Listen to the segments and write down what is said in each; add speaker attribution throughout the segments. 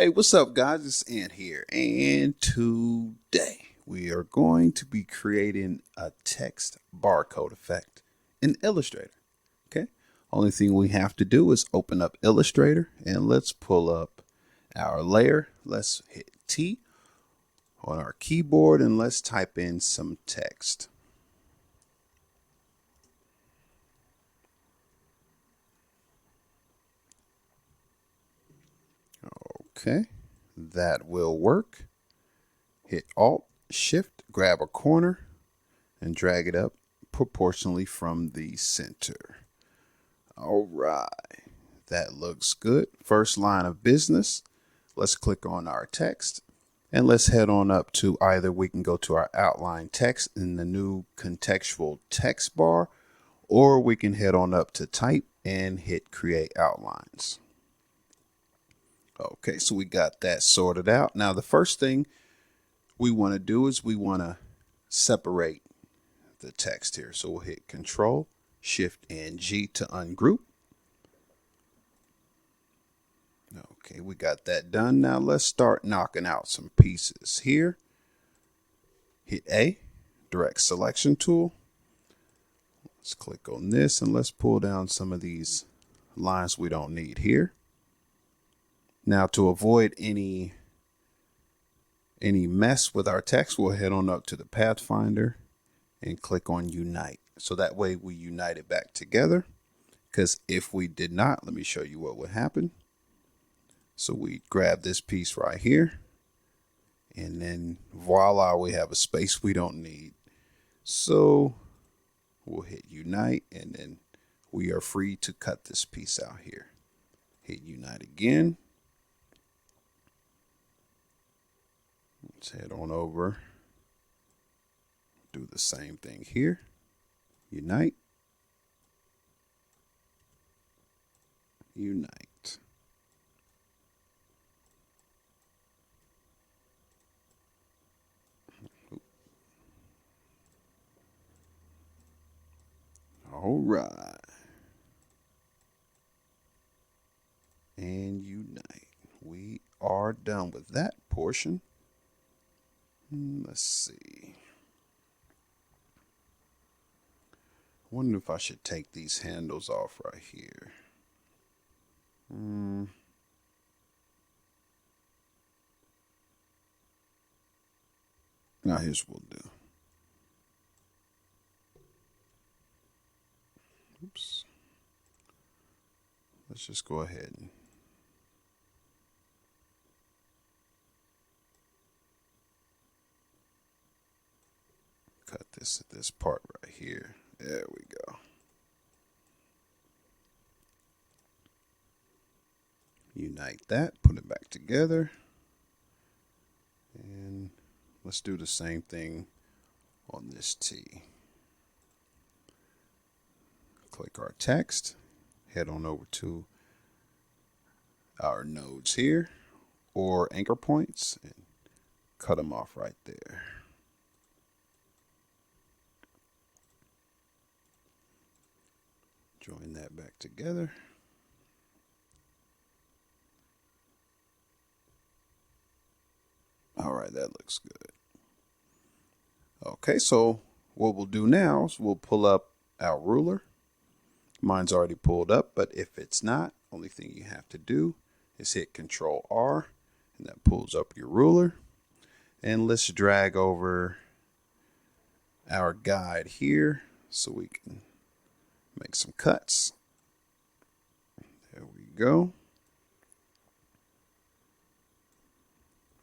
Speaker 1: Hey, what's up, guys? It's Ant here, and today we are going to be creating a text barcode effect in Illustrator. Okay, only thing we have to do is open up Illustrator and let's pull up our layer. Let's hit T on our keyboard and let's type in some text. Okay, that will work. Hit Alt, Shift, grab a corner, and drag it up proportionally from the center. All right, that looks good. First line of business. Let's click on our text and let's head on up to either we can go to our outline text in the new contextual text bar, or we can head on up to type and hit create outlines. Okay, so we got that sorted out. Now the first thing we want to do is we want to separate the text here. So we'll hit Control, Shift, and G to ungroup. Okay, we got that done. Now let's start knocking out some pieces here. Hit A, Direct Selection Tool. Let's click on this and let's pull down some of these lines we don't need here. Now to avoid any mess with our text, we'll head on up to the Pathfinder and click on Unite. So that way we unite it back together, because if we did not, let me show you what would happen. So we grab this piece right here and then voila, we have a space we don't need. So we'll hit Unite and then we are free to cut this piece out here. Hit Unite again. Let's head on over. Do the same thing here. Unite. Unite. All right. And unite. We are done with that portion. Let's see. I wonder if I should take these handles off right here. Now here's what we'll do. Oops. Let's just go ahead and cut this at this part right here. There we go. Unite that, put it back together. And let's do the same thing on this T. Click our text, head on over to our nodes here or anchor points and cut them off right there. Join that back together. All right, that looks good. Okay, so what we'll do now is we'll pull up our ruler. Mine's already pulled up, but if it's not, only thing you have to do is hit Control R, and that pulls up your ruler. And let's drag over our guide here so we can make some cuts. There we go.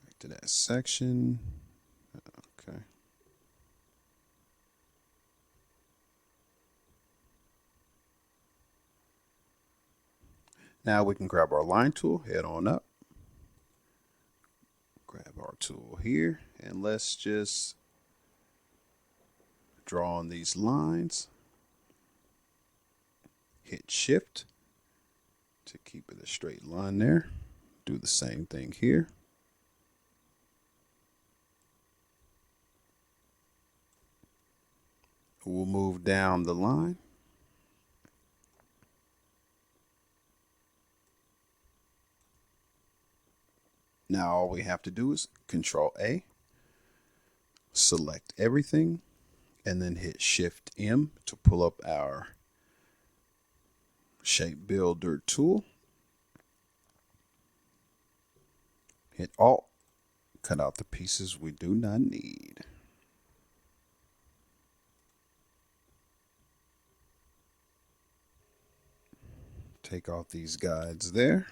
Speaker 1: Back to that section. Okay. Now we can grab our line tool, head on up, grab our tool here, and let's just draw on these lines. Hit Shift to keep it a straight line there. Do the same thing here. We'll move down the line. Now all we have to do is Control A, select everything, and then hit Shift M to pull up our shape builder tool. Hit Alt, cut out the pieces we do not need. Take off these guides there.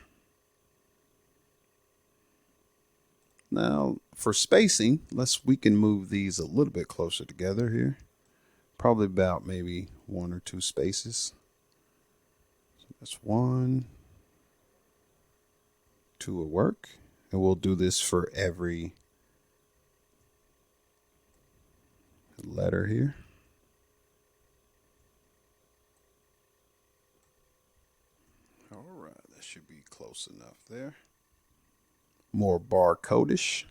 Speaker 1: Now for spacing, we can move these a little bit closer together here. Probably about maybe 1 or 2 spaces. So that's 1, 2 will work. And we'll do this for every letter here. All right, that should be close enough there. More barcode-ish.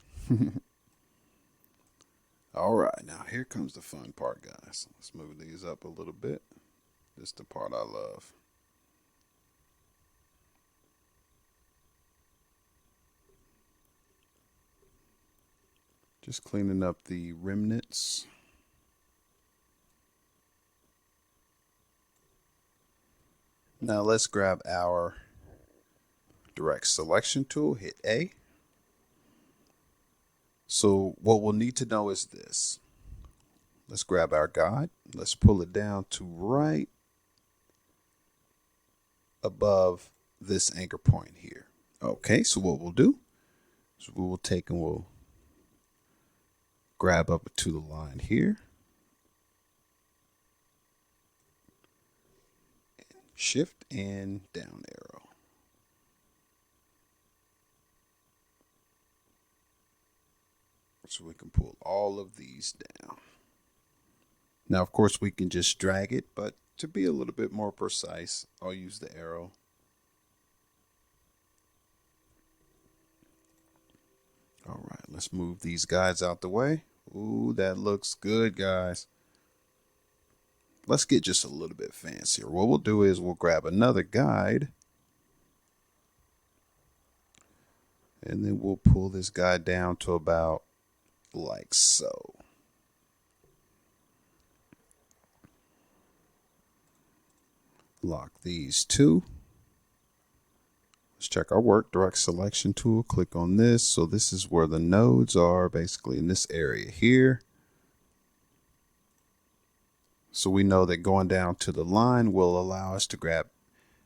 Speaker 1: All right, now here comes the fun part, guys. Let's move these up a little bit. This is the part I love. Just cleaning up the remnants. Now let's grab our direct selection tool, hit A. So what we'll need to know is this. Let's grab our guide. Let's pull it down to right above this anchor point here. Okay, so what we'll do is we will take and we'll grab up to the line here. Shift and down arrow. So we can pull all of these down. Now, of course, we can just drag it, but to be a little bit more precise, I'll use the arrow. All right, let's move these guides out the way. Ooh, that looks good, guys. Let's get just a little bit fancier. What we'll do is we'll grab another guide. And then we'll pull this guide down to about like so. Lock these two. Let's check our work. Direct selection tool. Click on this. So this is where the nodes are, basically in this area here. So we know that going down to the line will allow us to grab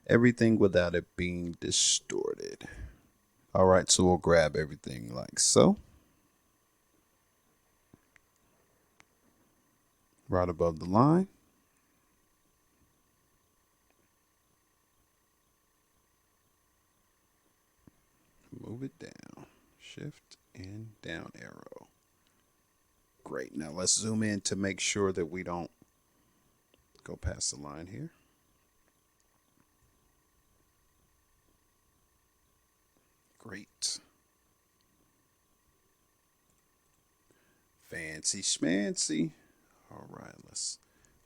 Speaker 1: everything without it being distorted. All right, so we'll grab everything like so. Right above the line. Move it down. Shift and down arrow. Great. Now let's zoom in to make sure that we don't go past the line here. Great. Fancy schmancy. All right, let's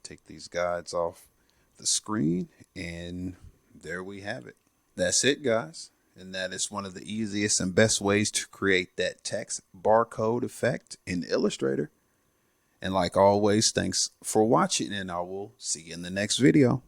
Speaker 1: take these guides off the screen, and there we have it. That's it, guys. And that is one of the easiest and best ways to create that text barcode effect in Illustrator. And like always, thanks for watching, and I will see you in the next video.